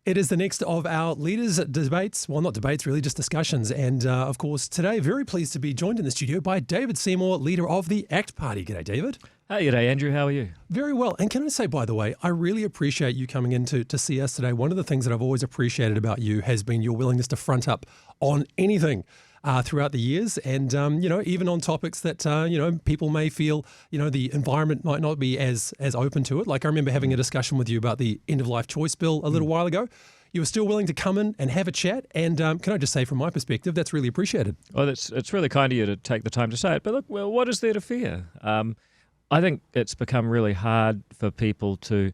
It is the next of our leaders' debates. Well, not debates, really, just discussions. And, of course, today, very pleased to be joined in the studio by David Seymour, leader of the ACT Party. G'day, David. Hey, g'day, Andrew. How are you? Very well. And can I say, by the way, I really appreciate you coming in to see us today. One of the things that I've always appreciated about you has been your willingness to front up on anything throughout the years. And, even on topics that, people may feel, the environment might not be as open to it. Like I remember having a discussion with you about the end-of-life choice bill a little while ago. You were still willing to come in and have a chat. And can I just say, from my perspective, that's really appreciated. Well, it's really kind of you to take the time to say it. But look, well, what is there to fear? I think it's become really hard for people to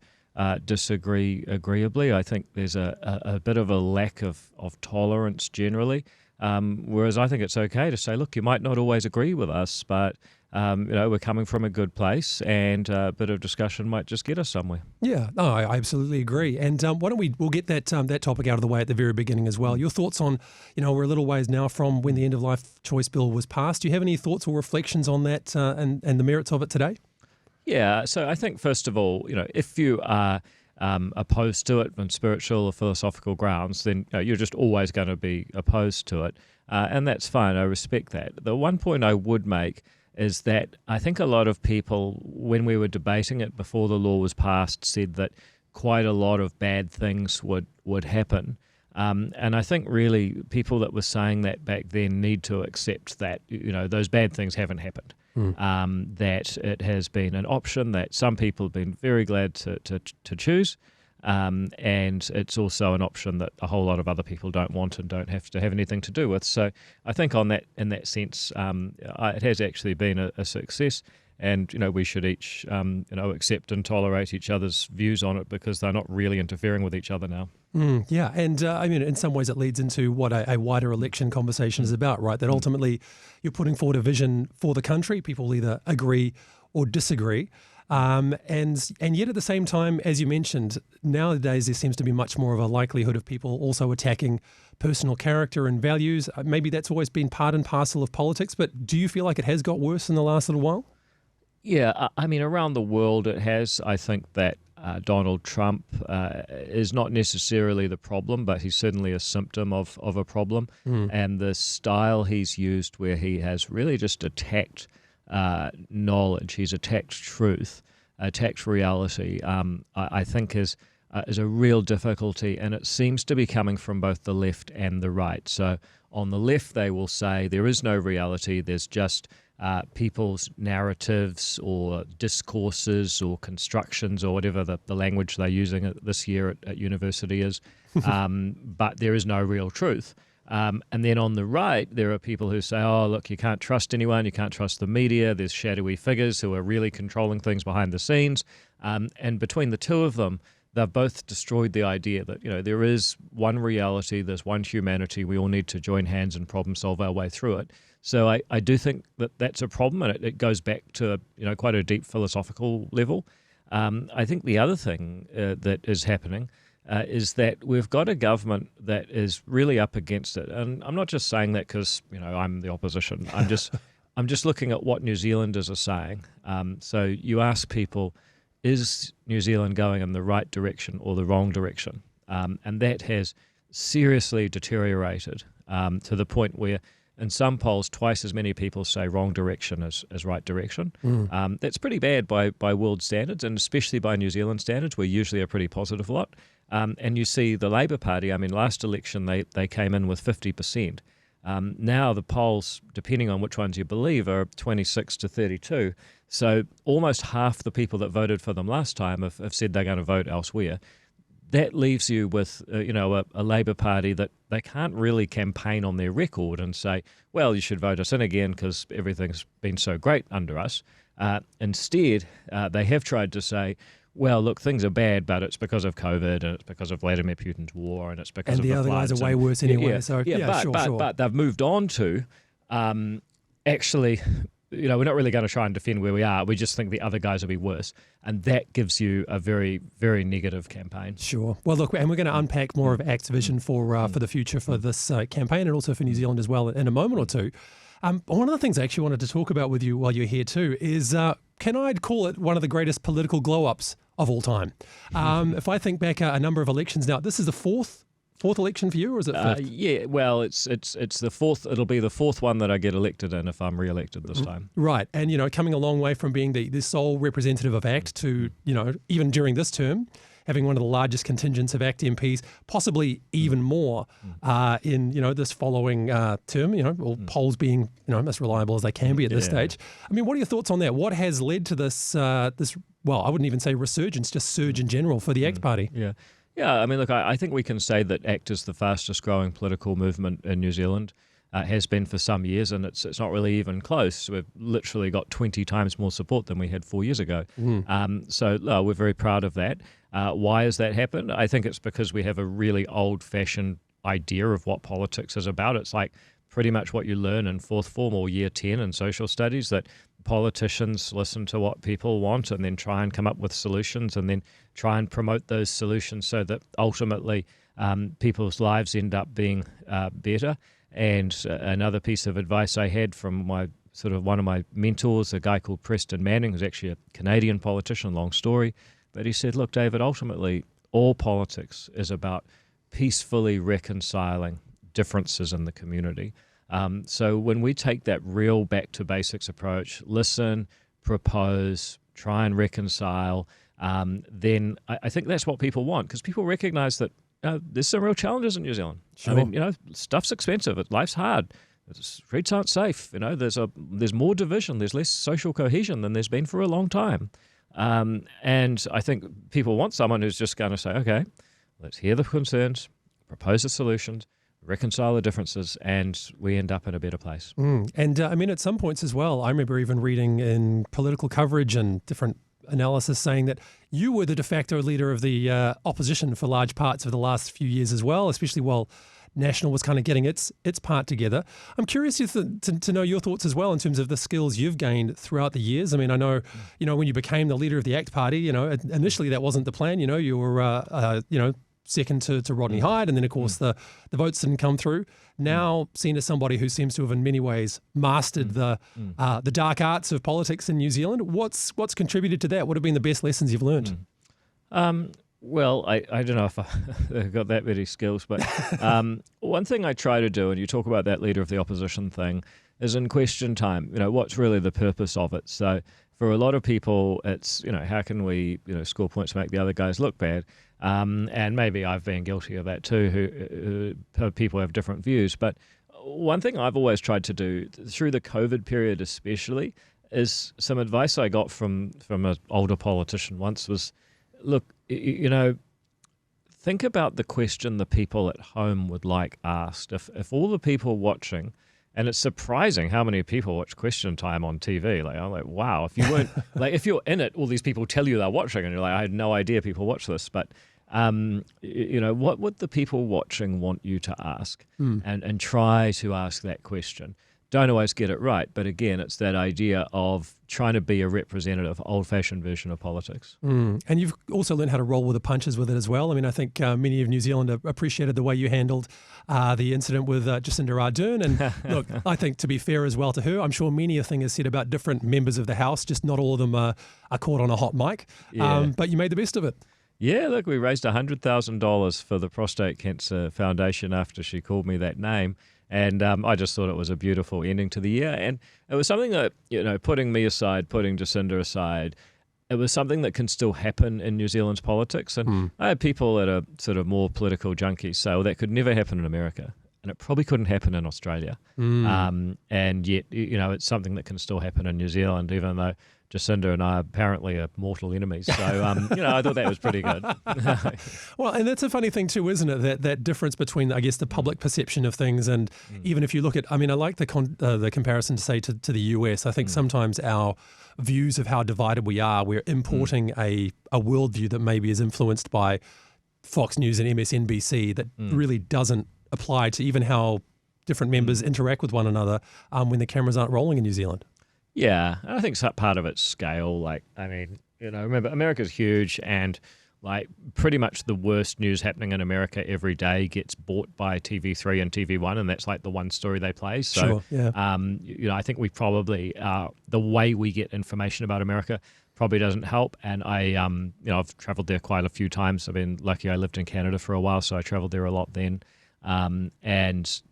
disagree agreeably. I think there's a bit of a lack of tolerance generally. Whereas I think it's okay to say, look, you might not always agree with us, but we're coming from a good place, and a bit of discussion might just get us somewhere. Yeah, no, I absolutely agree. And why don't we'll get that topic out of the way at the very beginning as well. Your thoughts on, we're a little ways now from when the end-of-life choice bill was passed. Do you have any thoughts or reflections on that and the merits of it today? Yeah, so I think first of all, if you are opposed to it on spiritual or philosophical grounds, then you're just always going to be opposed to it, and that's fine. I respect that. The one point I would make is that I think a lot of people, when we were debating it before the law was passed, said that quite a lot of bad things would happen. And I think really people that were saying that back then need to accept that, those bad things haven't happened. That it has been an option that some people have been very glad to choose. And it's also an option that a whole lot of other people don't want and don't have to have anything to do with. So I think in that sense, it has actually been a success. And, we should each, accept and tolerate each other's views on it because they're not really interfering with each other now. Yeah. And, in some ways it leads into what a wider election conversation is about, right? That ultimately you're putting forward a vision for the country. People either agree or disagree. And yet at the same time, as you mentioned, nowadays there seems to be much more of a likelihood of people also attacking personal character and values. Maybe that's always been part and parcel of politics, but do you feel like it has got worse in the last little while? Yeah, around the world it has. I think that Donald Trump is not necessarily the problem, but he's certainly a symptom of a problem. And the style he's used where he has really just attacked knowledge, he's attacked truth, attacked reality, I think is a real difficulty, and it seems to be coming from both the left and the right. So on the left they will say there is no reality, there's just people's narratives or discourses or constructions or whatever the language they're using this year at university is, but there is no real truth. And then on the right, there are people who say, oh, look, you can't trust anyone, you can't trust the media, there's shadowy figures who are really controlling things behind the scenes. And between the two of them, they've both destroyed the idea that, there is one reality, there's one humanity, we all need to join hands and problem solve our way through it. So I do think that that's a problem, and it goes back to, quite a deep philosophical level. I think the other thing that is happening is that we've got a government that is really up against it. And I'm not just saying that because, I'm the opposition. I'm just looking at what New Zealanders are saying. So you ask people, is New Zealand going in the right direction or the wrong direction? And that has seriously deteriorated to the point where in some polls, twice as many people say wrong direction as right direction. That's pretty bad by world standards, and especially by New Zealand standards. We're usually a pretty positive lot. And you see the Labour Party, last election they came in with 50%. Now the polls, depending on which ones you believe, are 26 to 32. So almost half the people that voted for them last time have said they're going to vote elsewhere. That leaves you with, a Labour Party that they can't really campaign on their record and say, well, you should vote us in again because everything's been so great under us. Instead, they have tried to say, well, look, things are bad, but it's because of COVID and it's because of Vladimir Putin's war and it's because of the floods. And the other guys are way worse anyway. But they've moved on to actually... we're not really going to try and defend where we are. We just think the other guys will be worse. And that gives you a very, very negative campaign. Sure. Well, look, and we're going to unpack more of ACT's vision for the future for this campaign and also for New Zealand as well in a moment or two. One of the things I actually wanted to talk about with you while you're here too is, can I call it one of the greatest political glow-ups of all time. If I think back a number of elections now, this is the fourth election for you, or is it fifth? Yeah, well, it's the fourth. It'll be the fourth one that I get elected in if I'm re-elected this time. Right, and coming a long way from being the sole representative of ACT to even during this term, having one of the largest contingents of ACT MPs, possibly even more in this following term. All polls being as reliable as they can be at this stage. I mean, what are your thoughts on that? What has led to this? Well, I wouldn't even say resurgence, just surge in general for the ACT Party. Yeah. Yeah, I mean, look, I think we can say that ACT is the fastest growing political movement in New Zealand. Has been for some years, and it's not really even close. We've literally got 20 times more support than we had 4 years ago. So we're very proud of that. Why has that happened? I think it's because we have a really old-fashioned idea of what politics is about. It's like pretty much what you learn in fourth form or year 10 in social studies, that politicians listen to what people want and then try and come up with solutions and then try and promote those solutions so that ultimately people's lives end up being better. And another piece of advice I had from one of my mentors, a guy called Preston Manning, who's actually a Canadian politician, long story, but he said, look, David, ultimately all politics is about peacefully reconciling differences in the community. So when we take that real back to basics approach, listen, propose, try and reconcile, then I think that's what people want, because people recognize that there's some real challenges in New Zealand. Sure. I mean, stuff's expensive. Life's hard. Streets aren't safe. There's more division. There's less social cohesion than there's been for a long time. And I think people want someone who's just going to say, okay, let's hear the concerns, propose the solutions, reconcile the differences, and we end up in a better place. And I mean, at some points as well, I remember even reading in political coverage and different analysis saying that you were the de facto leader of the opposition for large parts of the last few years as well, especially while National was kind of getting its part together. I'm curious to know your thoughts as well in terms of the skills you've gained throughout the years. I mean, I know, when you became the leader of the ACT Party, initially that wasn't the plan. You were, second to Rodney Hyde, and then of course the votes didn't come through. Now seen as somebody who seems to have in many ways mastered the dark arts of politics in New Zealand, what's contributed to that? What have been the best lessons you've learned? Well, I don't know if I've got that many skills, but one thing I try to do, and you talk about that leader of the opposition thing, is in question time, what's really the purpose of it? So for a lot of people, it's, how can we, score points to make the other guys look bad? And maybe I've been guilty of that too, who people have different views. But one thing I've always tried to do through the COVID period especially is some advice I got from an older politician once was, look, think about the question the people at home would like asked. If all the people watching, and it's surprising how many people watch Question Time on TV. I'm like, wow, if you weren't, if you're in it, all these people tell you they're watching, and you're like, I had no idea people watch this. But, what would the people watching want you to ask? And try to ask that question. Don't always get it right, but again, it's that idea of trying to be a representative, old-fashioned version of politics. And you've also learned how to roll with the punches with it as well. I mean, I think many of New Zealand appreciated the way you handled the incident with Jacinda Ardern. And look, I think to be fair as well to her, I'm sure many a thing is said about different members of the House, just not all of them are caught on a hot mic. But you made the best of it. Yeah, look, we raised $100,000 for the Prostate Cancer Foundation after she called me that name. And I just thought it was a beautiful ending to the year. And it was something that, putting me aside, putting Jacinda aside, it was something that can still happen in New Zealand's politics. And I had people that are sort of more political junkies say, well, that could never happen in America. And it probably couldn't happen in Australia. And yet, it's something that can still happen in New Zealand, even though Jacinda and I apparently are mortal enemies. So, I thought that was pretty good. Well, and that's a funny thing too, isn't it? That difference between, I guess, the public perception of things, and even if you look at, I like the comparison to say to the US. I think sometimes our views of how divided we are, we're importing a worldview that maybe is influenced by Fox News and MSNBC that really doesn't apply to even how different members interact with one another when the cameras aren't rolling in New Zealand. Yeah, and I think part of it's scale. Remember, America's huge, and pretty much the worst news happening in America every day gets bought by TV3 and TV1, and that's the one story they play. So, sure, yeah. I think we probably the way we get information about America probably doesn't help. And I've travelled there quite a few times. I've been lucky. I lived in Canada for a while, so I travelled there a lot then. And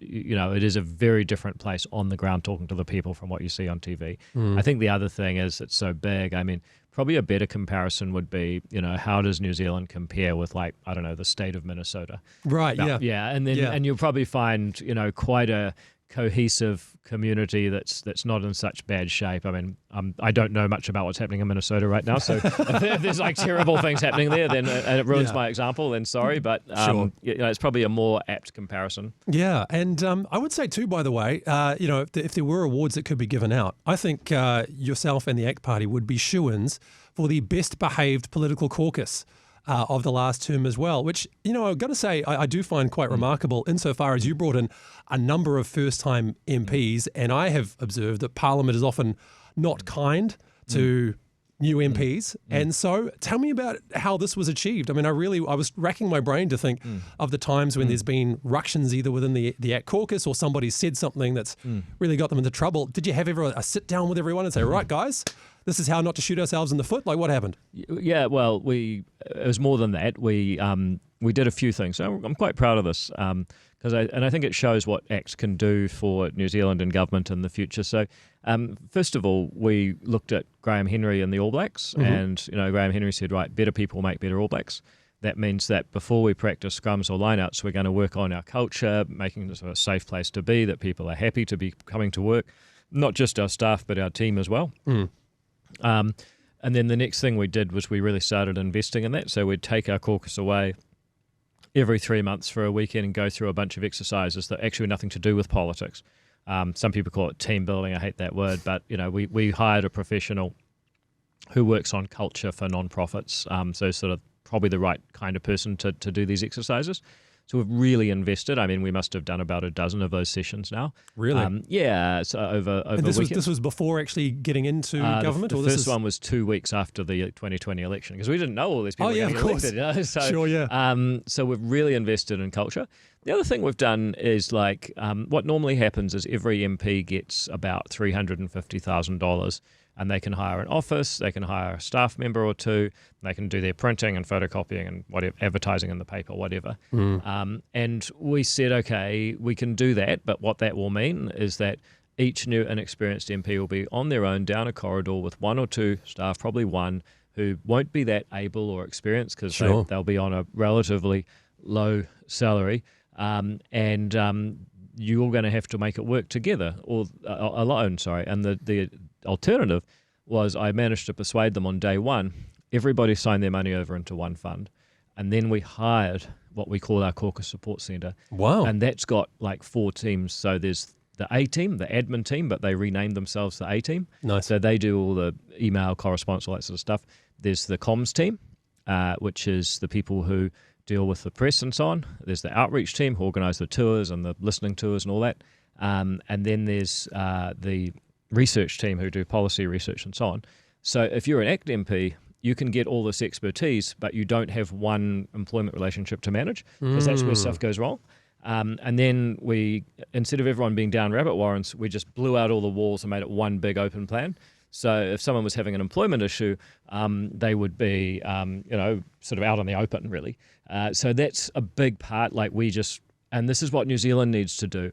it is a very different place on the ground talking to the people from what you see on TV. I think the other thing is it's so big. I mean, probably a better comparison would be, how does New Zealand compare with, like, I don't know, the state of Minnesota? Right. Yeah. And then and you'll probably find, quite a cohesive community that's not in such bad shape. I mean, I don't know much about what's happening in Minnesota right now, so if there's like terrible things happening there, then and it ruins my example, then sorry, but Sure. it's probably a more apt comparison. Yeah, and I would say too, by the way, if there were awards that could be given out, I think yourself and the ACT Party would be shoo-ins for the best behaved political caucus of the last term as well, which, I've got to say, I do find quite remarkable insofar as you brought in a number of first-time MPs, and I have observed that Parliament is often not kind to new MPs. And so tell me about how this was achieved. I mean, I was racking my brain to think of the times when there's been ructions either within the ACT caucus or somebody said something that's really got them into trouble. Did you have ever a sit down with everyone and say, right, guys, this is how not to shoot ourselves in the foot? Like, what happened? Yeah, well, it was more than that. We did a few things. So I'm quite proud of this because I think it shows what ACT can do for New Zealand and government in the future. So first of all, we looked at Graham Henry and the All Blacks, and Graham Henry said, right, better people make better All Blacks. That means that before we practice scrums or lineouts, we're going to work on our culture, making this a safe place to be, that people are happy to be coming to work, not just our staff but our team as well. And then the next thing we did was we really started investing in that. So we'd take our caucus away every 3 months for a weekend and go through a bunch of exercises that actually had nothing to do with politics. Some people call it team building. I hate that word, but we hired a professional who works on culture for non-profits. So sort of probably the right kind of person to do these exercises. So we've really invested. I mean, we must have done about a dozen of those sessions now. Really? Yeah. So over and this was before actually getting into government? The first one was 2 weeks after the 2020 election because we didn't know all these people were getting elected. So, sure, yeah. So we've really invested in culture. The other thing we've done is what normally happens is every MP gets about $350,000 and they can hire an office, they can hire a staff member or two, they can do their printing and photocopying and whatever, advertising in the paper, whatever. And we said, okay, we can do that, but what that will mean is that each new inexperienced MP will be on their own down a corridor with one or two staff, probably one, who won't be that able or experienced because they'll be on a relatively low salary. And you're going to have to make it work together or alone, sorry. And the alternative was I managed to persuade them on day one. Everybody signed their money over into one fund. And then we hired what we call our caucus support centre. Wow. And that's got like 4 teams. So there's the A team, the admin team, but they renamed themselves the A team. Nice. So they do all the email correspondence, all that sort of stuff. There's the comms team, which is the people who deal with the press and so on. There's the outreach team who organise the tours and the listening tours and all that. And then there's the research team who do policy research and so on. So if you're an ACT MP, you can get all this expertise, but you don't have one employment relationship to manage because that's where stuff goes wrong. And then we, instead of everyone being down rabbit warrens, we just blew out all the walls and made it one big open plan. So if someone was having an employment issue, they would be, sort of out in the open, really. So that's a big part. And this is what New Zealand needs to do.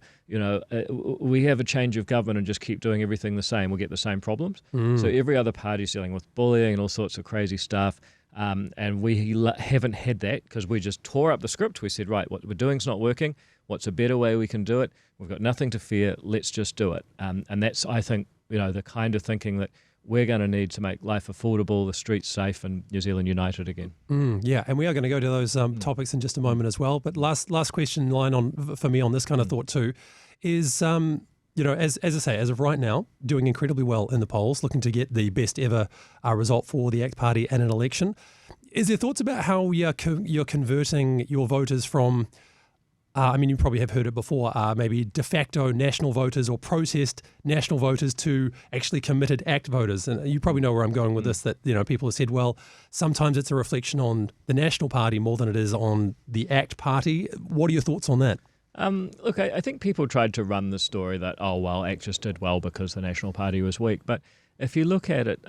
We have a change of government and just keep doing everything the same. We'll get the same problems. So every other party's dealing with bullying and all sorts of crazy stuff. And we haven't had that because we just tore up the script. We said, right, what we're doing is not working. What's a better way we can do it? We've got nothing to fear. Let's just do it. And that's, I think, the kind of thinking that we're going to need to make life affordable, the streets safe, and New Zealand united again. Yeah, and we are going to go to those topics in just a moment as well. But last question line for me on this kind of thought too is, as I say, as of right now, doing incredibly well in the polls, looking to get the best ever result for the ACT Party in an election. Is there thoughts about how you're converting your voters from, you probably have heard it before, maybe de facto national voters or protest national voters to actually committed ACT voters? And you probably know where I'm going with this, that, people have said, well, sometimes it's a reflection on the National Party more than it is on the ACT Party. What are your thoughts on that? Look, I think people tried to run the story that, ACT just did well because the National Party was weak. But if you look at it,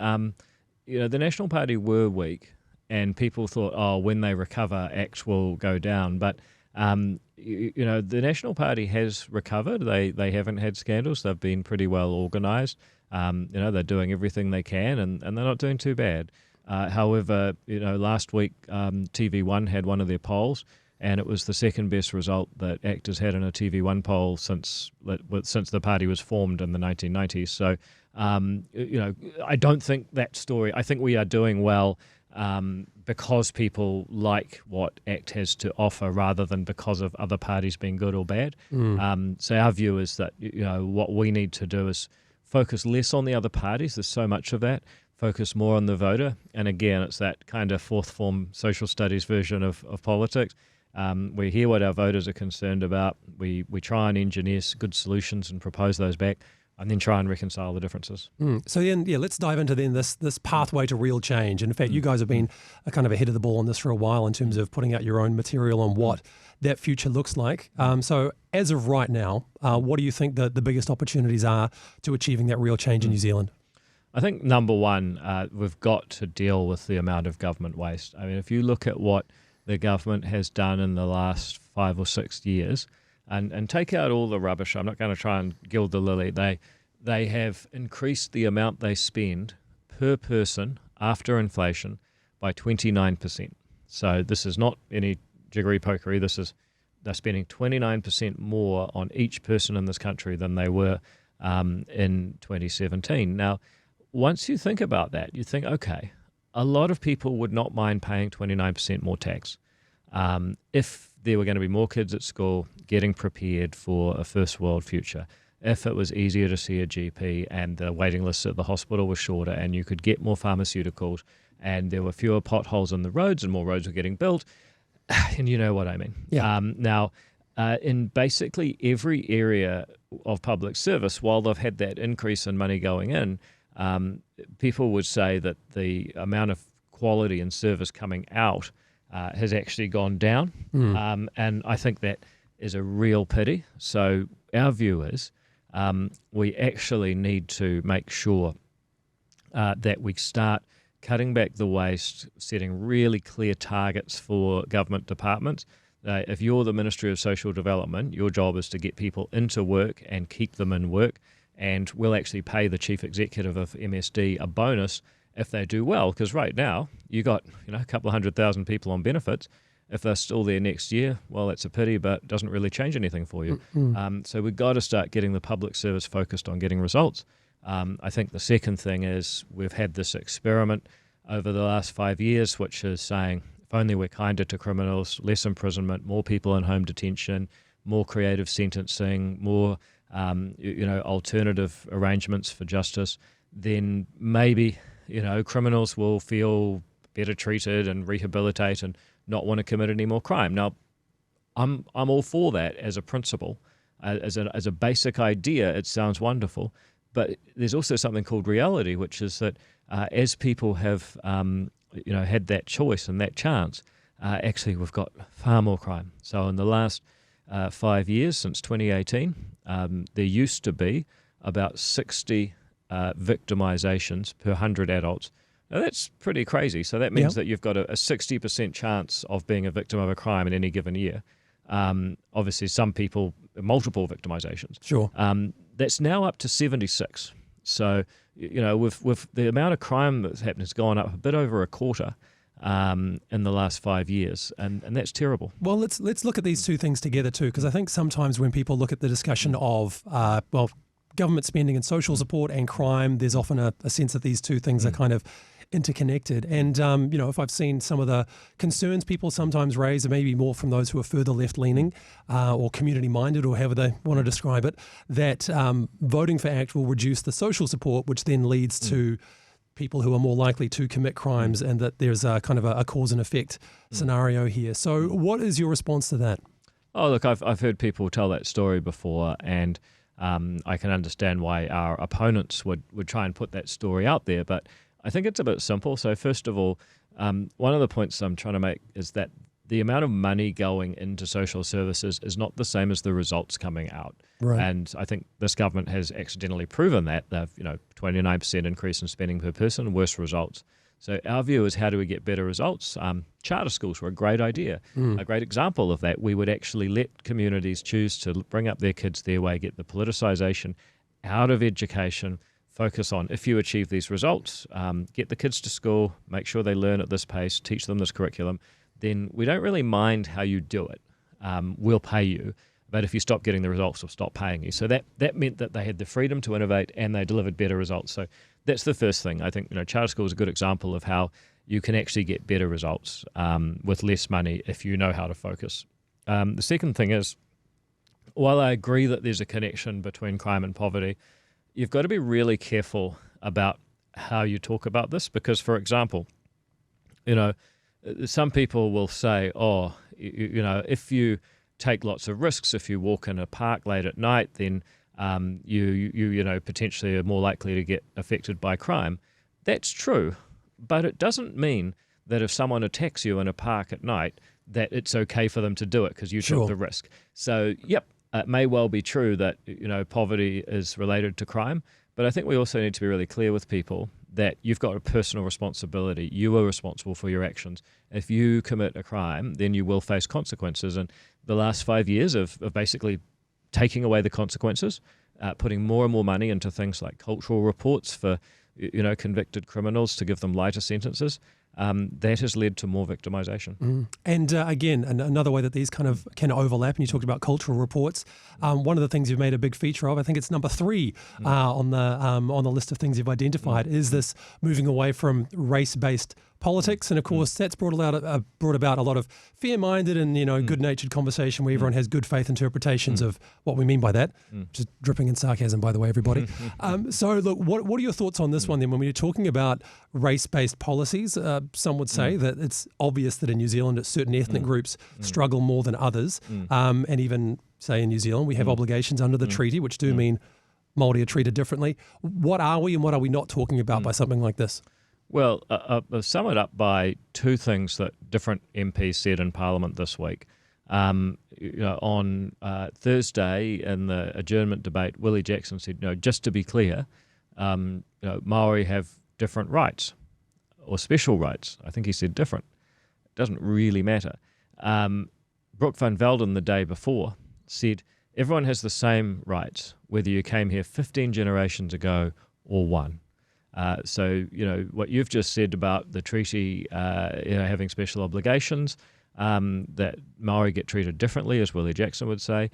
the National Party were weak, and people thought, oh, when they recover, ACT will go down. But the National Party has recovered. They haven't had scandals. They've been pretty well organised. They're doing everything they can, and they're not doing too bad. However, last week TV1 had one of their polls, and it was the second best result that ACT has had in a TV1 poll since the party was formed in the 1990s. So, I don't think that story. I think we are doing well because people like what ACT has to offer, rather than because of other parties being good or bad. So our view is that what we need to do is focus less on the other parties. There's so much of that. Focus more on the voter. And again, it's that kind of fourth form social studies version of politics. We hear what our voters are concerned about. We try and engineer good solutions and propose those back, and then try and reconcile the differences. So then, let's dive into then this pathway to real change. And in fact, you guys have been kind of ahead of the ball on this for a while in terms of putting out your own material on what that future looks like. So as of right now, what do you think the biggest opportunities are to achieving that real change in New Zealand? I think number one, we've got to deal with the amount of government waste. I mean, if you look at what the government has done in the last 5 or 6 years, and take out all the rubbish. I'm not going to try and gild the lily. They have increased the amount they spend per person after inflation by 29%. So this is not any jiggery pokery. They're spending 29% more on each person in this country than they were in 2017. Now, once you think about that, you think, okay, a lot of people would not mind paying 29% more tax if there were going to be more kids at school getting prepared for a first world future, if it was easier to see a GP and the waiting lists at the hospital were shorter and you could get more pharmaceuticals and there were fewer potholes in the roads and more roads were getting built. And you know what I mean. Yeah. Now, in basically every area of public service, while they've had that increase in money going in, people would say that the amount of quality and service coming out has actually gone down. And I think that is a real pity. So our view is we actually need to make sure that we start cutting back the waste, setting really clear targets for government departments. If you're the Ministry of Social Development, your job is to get people into work and keep them in work. And we'll actually pay the chief executive of MSD a bonus if they do well. Because right now, you got a couple of 100,000 people on benefits. If they're still there next year, well, that's a pity, but it doesn't really change anything for you. So we've got to start getting the public service focused on getting results. I think the second thing is we've had this experiment over the last 5 years, which is saying, if only we're kinder to criminals, less imprisonment, more people in home detention, more creative sentencing, more alternative arrangements for justice, then maybe, criminals will feel better treated and rehabilitate and not want to commit any more crime. Now, I'm all for that as a principle, as a basic idea. It sounds wonderful, but there's also something called reality, which is that as people have had that choice and that chance, actually we've got far more crime. So in the last 5 years, since 2018, there used to be about 60 victimizations per 100 adults. Now, that's pretty crazy. So that means that you've got a 60% chance of being a victim of a crime in any given year. Obviously, some people, multiple victimizations. Sure. That's now up to 76. So, with the amount of crime that's happened has gone up a bit over a quarter in the last 5 years, and that's terrible. Well, let's look at these two things together too, because I think sometimes when people look at the discussion of government spending and social support and crime, there's often a sense that these two things are kind of interconnected. And, if I've seen some of the concerns people sometimes raise, are maybe more from those who are further left-leaning or community-minded, or however they want to describe it, that voting for ACT will reduce the social support, which then leads to people who are more likely to commit crimes, and that there's a kind of a cause and effect scenario here. So what is your response to that? Oh, look, I've heard people tell that story before, and I can understand why our opponents would try and put that story out there, but I think it's a bit simple. So first of all, one of the points I'm trying to make is that the amount of money going into social services is not the same as the results coming out. Right. And I think this government has accidentally proven that. They've, 29% increase in spending per person, worse results. So our view is, how do we get better results? Charter schools were a great idea, a great example of that. We would actually let communities choose to bring up their kids their way, get the politicisation out of education, focus on, if you achieve these results, get the kids to school, make sure they learn at this pace, teach them this curriculum, then we don't really mind how you do it. We'll pay you. But if you stop getting the results, we'll stop paying you. So that meant that they had the freedom to innovate and they delivered better results. So that's the first thing. I think charter school is a good example of how you can actually get better results with less money if you know how to focus. The second thing is, while I agree that there's a connection between crime and poverty, you've got to be really careful about how you talk about this because, for example, some people will say, if you take lots of risks, if you walk in a park late at night, then you potentially are more likely to get affected by crime. That's true, but it doesn't mean that if someone attacks you in a park at night, that it's okay for them to do it because you took the risk. So, it may well be true that poverty is related to crime, but I think we also need to be really clear with people that you've got a personal responsibility. You are responsible for your actions. If you commit a crime, then you will face consequences. And the last 5 years of basically taking away the consequences, putting more and more money into things like cultural reports for convicted criminals to give them lighter sentences, that has led to more victimization. And again, another way that these kind of can overlap, and you talked about cultural reports, one of the things you've made a big feature of, I think it's number 3 on the list of things you've identified, is this moving away from race-based politics. And of course, that's brought about a lot of fear-minded and good-natured conversation where everyone has good faith interpretations of what we mean by that. Just dripping in sarcasm, by the way, everybody. So look, what are your thoughts on this one then? When we're talking about race-based policies, some would say that it's obvious that in New Zealand, certain ethnic groups struggle more than others. And even, say, in New Zealand, we have obligations under the treaty, which do mean Māori are treated differently. What are we and what are we not talking about by something like this? Well, I'll sum it up by 2 things that different MPs said in Parliament this week. On Thursday in the adjournment debate, Willie Jackson said, just to be clear, Māori have different rights or special rights. I think he said different. It doesn't really matter. Brooke van Velden the day before said, everyone has the same rights, whether you came here 15 generations ago or one. So what you've just said about the treaty, having special obligations, that Māori get treated differently, as Willie Jackson would say.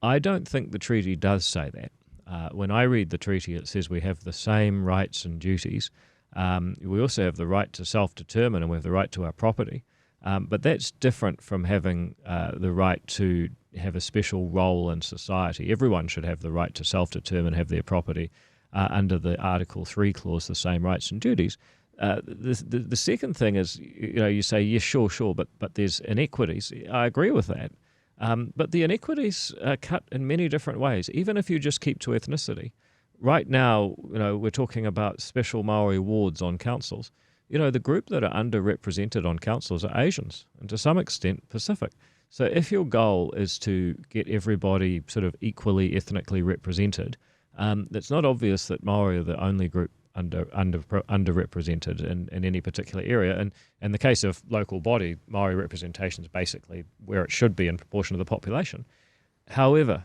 I don't think the treaty does say that. When I read the treaty, it says we have the same rights and duties. We also have the right to self-determine, and we have the right to our property. But that's different from having the right to have a special role in society. Everyone should have the right to self-determine, have their property. Under the Article 3 clause, the same rights and duties. The second thing is, you say, yes, sure, but there's inequities. I agree with that. But the inequities are cut in many different ways, even if you just keep to ethnicity. Right now, we're talking about special Māori wards on councils. The group that are underrepresented on councils are Asians, and to some extent Pacific. So if your goal is to get everybody sort of equally ethnically represented, it's not obvious that Māori are the only group underrepresented in any particular area. And in the case of local body, Māori representation is basically where it should be in proportion to the population. However,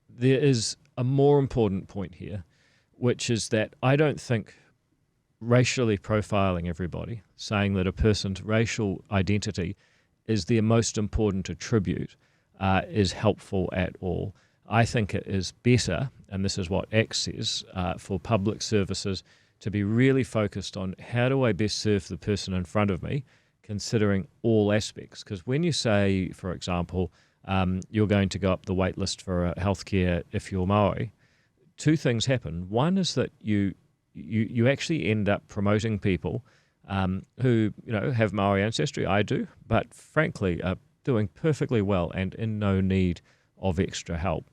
there is a more important point here, which is that I don't think racially profiling everybody, saying that a person's racial identity is their most important attribute, is helpful at all. I think it is better, and this is what ACT says, for public services to be really focused on how do I best serve the person in front of me, considering all aspects. Because when you say, for example, you're going to go up the wait list for healthcare if you're Māori, 2 things happen. One is that you actually end up promoting people who have Māori ancestry. I do, but frankly are doing perfectly well and in no need of extra help.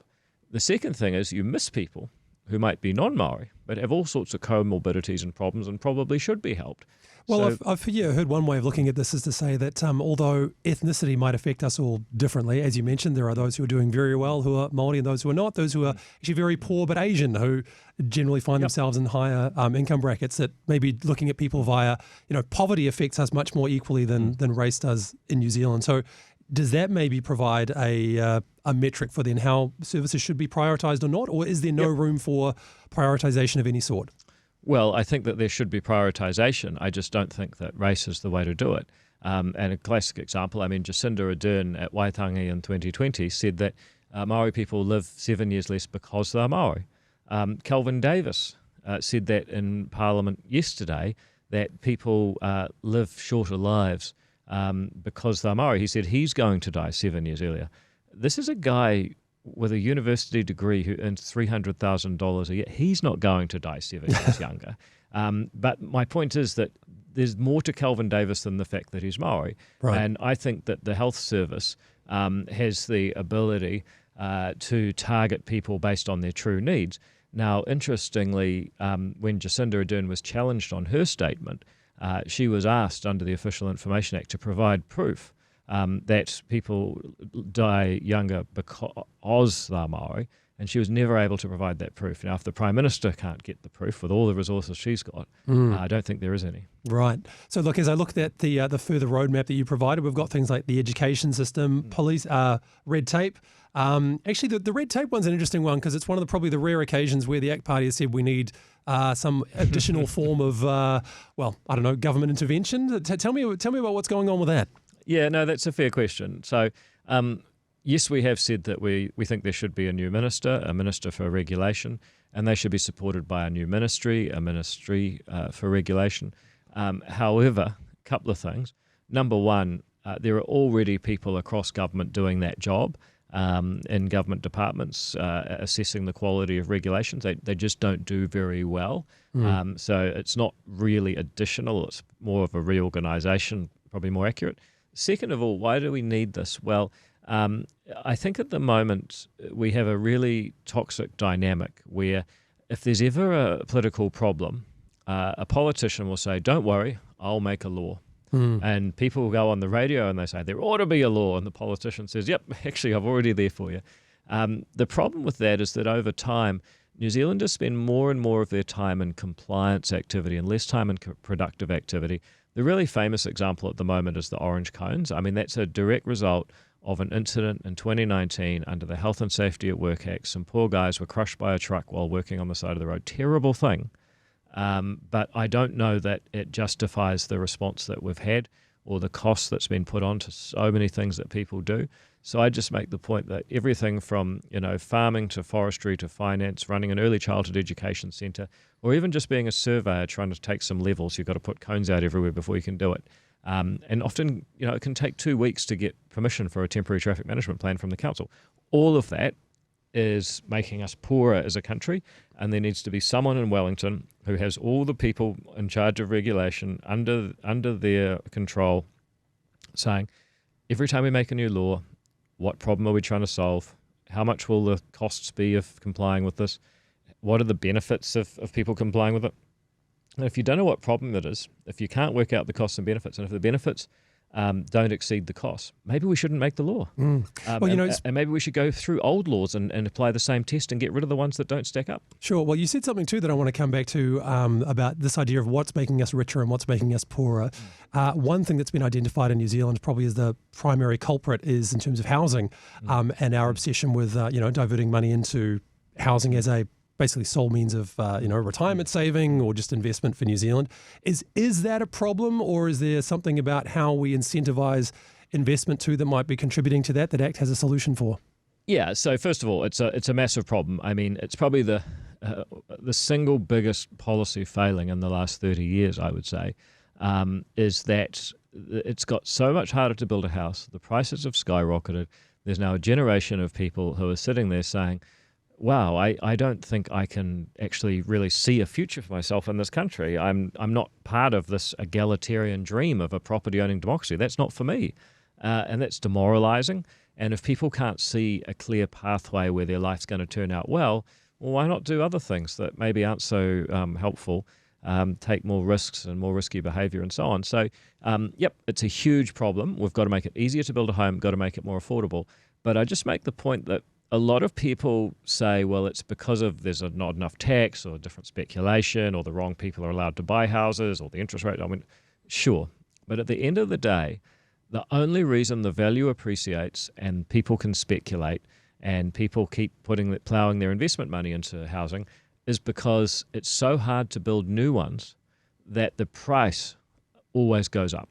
The second thing is you miss people who might be non-Maori, but have all sorts of comorbidities and problems and probably should be helped. Well, So, I've heard one way of looking at this is to say that although ethnicity might affect us all differently, as you mentioned, there are those who are doing very well who are Māori and those who are not, those who are actually very poor but Asian who generally find themselves in higher income brackets, that maybe looking at people via, poverty affects us much more equally than race does in New Zealand. So does that maybe provide a metric for then how services should be prioritised or not, or is there no room for prioritisation of any sort? Well, I think that there should be prioritisation. I just don't think that race is the way to do it. And a classic example, Jacinda Ardern at Waitangi in 2020 said that Maori people live 7 years less because they're Maori. Kelvin Davis said that in Parliament yesterday, that people live shorter lives because they're Maori. He said he's going to die 7 years earlier. This is a guy with a university degree who earns $300,000 a year. He's not going to die 7 years younger. But my point is that there's more to Kelvin Davis than the fact that he's Maori. Right. And I think that the health service has the ability to target people based on their true needs. Now, interestingly, when Jacinda Ardern was challenged on her statement, she was asked under the Official Information Act to provide proof that people die younger because they're Maori, and she was never able to provide that proof. Now, if the Prime Minister can't get the proof with all the resources she's got, I don't think there is any. Right. So look, as I looked at the further roadmap that you provided, we've got things like the education system, police, red tape. Actually, the red tape one's an interesting one because it's one of probably the rare occasions where the ACT Party has said we need some additional form of, government intervention. Tell me about what's going on with that. Yeah, no, that's a fair question. So, yes, we have said that we think there should be a new minister, a minister for regulation, and they should be supported by a new ministry, a ministry for regulation. However, a couple of things. Number one, there are already people across government doing that job in government departments, assessing the quality of regulations. They just don't do very well. So it's not really additional. It's more of a reorganisation, probably more accurate. Second of all, why do we need this? Well, I think at the moment we have a really toxic dynamic where if there's ever a political problem, a politician will say, don't worry, I'll make a law. And people will go on the radio and they say, there ought to be a law. And the politician says, yep, actually, I've already there for you. The problem with that is that over time, New Zealanders spend more and more of their time in compliance activity and less time in productive activity. The really famous example at the moment is the orange cones. That's a direct result of an incident in 2019 under the Health and Safety at Work Act. Some poor guys were crushed by a truck while working on the side of the road. Terrible thing. But I don't know that it justifies the response that we've had or the cost that's been put on to so many things that people do. So I just make the point that everything from, farming to forestry to finance, running an early childhood education centre, or even just being a surveyor trying to take some levels, you've got to put cones out everywhere before you can do it. And often, it can take 2 weeks to get permission for a temporary traffic management plan from the council. All of that is making us poorer as a country, and there needs to be someone in Wellington who has all the people in charge of regulation under their control saying, every time we make a new law, what problem are we trying to solve? How much will the costs be of complying with this? What are the benefits of people complying with it? And if you don't know what problem it is, if you can't work out the costs and benefits, and if the benefits don't exceed the costs, maybe we shouldn't make the law. And maybe we should go through old laws and apply the same test and get rid of the ones that don't stack up. Sure. Well, you said something too that I want to come back to about this idea of what's making us richer and what's making us poorer. One thing that's been identified in New Zealand probably as the primary culprit is in terms of housing and our obsession with diverting money into housing as a basically sole means of retirement saving or just investment for New Zealand. Is that a problem, or is there something about how we incentivize investment too that might be contributing to that ACT has a solution for? Yeah. So first of all, it's a massive problem. It's probably the single biggest policy failing in the last 30 years, I would say, is that it's got so much harder to build a house. The prices have skyrocketed. There's now a generation of people who are sitting there saying, wow, I don't think I can actually really see a future for myself in this country. I'm not part of this egalitarian dream of a property-owning democracy. That's not for me. And that's demoralizing. And if people can't see a clear pathway where their life's going to turn out well, well, why not do other things that maybe aren't so helpful, take more risks and more risky behavior and so on. So, yep, it's a huge problem. We've got to make it easier to build a home, got to make it more affordable. But I just make the point that a lot of people say, well, it's because of there's not enough tax or different speculation or the wrong people are allowed to buy houses or the interest rate. I mean, sure. But at the end of the day, the only reason the value appreciates and people can speculate and people keep plowing their investment money into housing is because it's so hard to build new ones that the price always goes up.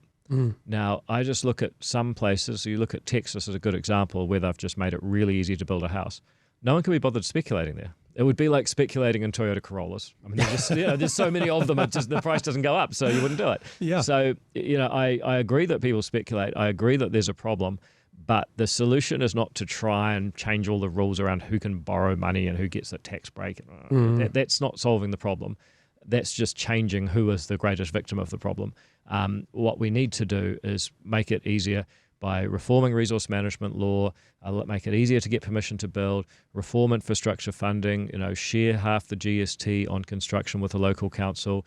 Now, I just look at some places. You look at Texas as a good example where they've just made it really easy to build a house. No one can be bothered speculating there. It would be like speculating in Toyota Corollas. I mean, there's so many of them, the price doesn't go up, so you wouldn't do it. Yeah. So, I agree that people speculate. I agree that there's a problem, but the solution is not to try and change all the rules around who can borrow money and who gets a tax break. That's not solving the problem. That's just changing who is the greatest victim of the problem. What we need to do is make it easier by reforming resource management law, make it easier to get permission to build, reform infrastructure funding, share half the GST on construction with a local council,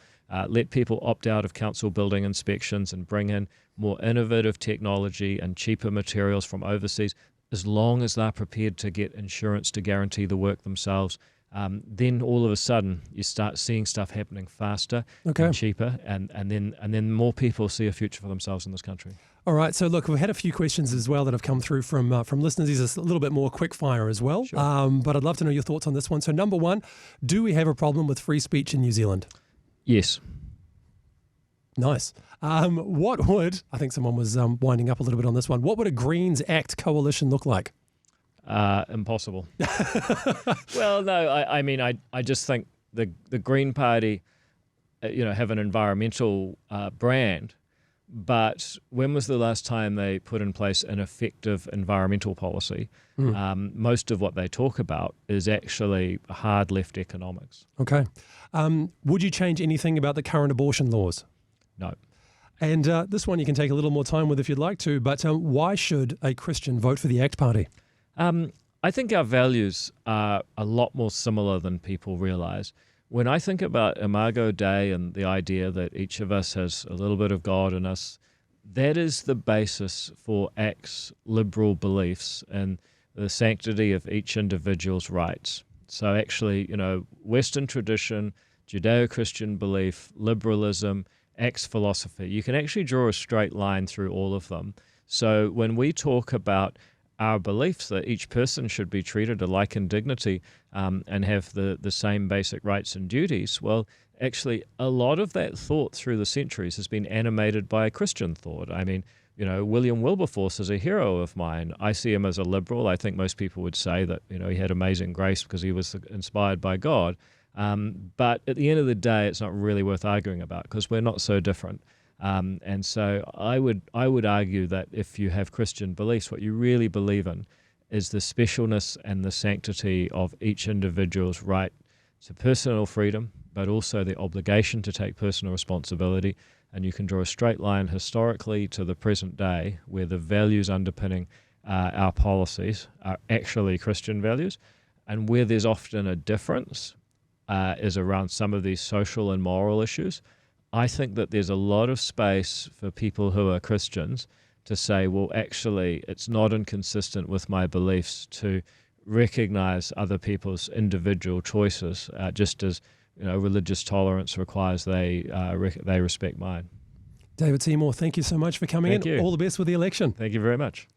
let people opt out of council building inspections and bring in more innovative technology and cheaper materials from overseas, as long as they're prepared to get insurance to guarantee the work themselves. Then all of a sudden you start seeing stuff happening faster and cheaper, and then more people see a future for themselves in this country. All right. So look, we've had a few questions as well that have come through from listeners. These are a little bit more quick fire as well. Sure. But I'd love to know your thoughts on this one. So number one, do we have a problem with free speech in New Zealand? Yes. Nice. What would, I think someone was winding up a little bit on this one, what would a Greens Act coalition look like? Impossible. Well, no, I just think the Green Party, have an environmental brand, but when was the last time they put in place an effective environmental policy? Most of what they talk about is actually hard left economics. Okay. Would you change anything about the current abortion laws? No. And this one you can take a little more time with if you'd like to, but why should a Christian vote for the ACT Party? I think our values are a lot more similar than people realize. When I think about Imago Dei and the idea that each of us has a little bit of God in us, that is the basis for ACT's liberal beliefs and the sanctity of each individual's rights. So actually, Western tradition, Judeo-Christian belief, liberalism, ACT's philosophy, you can actually draw a straight line through all of them. So when we talk about our beliefs that each person should be treated alike in dignity and have the same basic rights and duties, well, actually, a lot of that thought through the centuries has been animated by Christian thought. I mean, William Wilberforce is a hero of mine. I see him as a liberal. I think most people would say that, he had amazing grace because he was inspired by God. But at the end of the day, it's not really worth arguing about because we're not so different. And so I would argue that if you have Christian beliefs, what you really believe in is the specialness and the sanctity of each individual's right to personal freedom, but also the obligation to take personal responsibility. And you can draw a straight line historically to the present day where the values underpinning our policies are actually Christian values. And where there's often a difference is around some of these social and moral issues. I think that there's a lot of space for people who are Christians to say, well, actually, it's not inconsistent with my beliefs to recognize other people's individual choices, just as religious tolerance requires they respect mine. David Seymour, thank you so much for coming in. Thank you. All the best with the election. Thank you very much.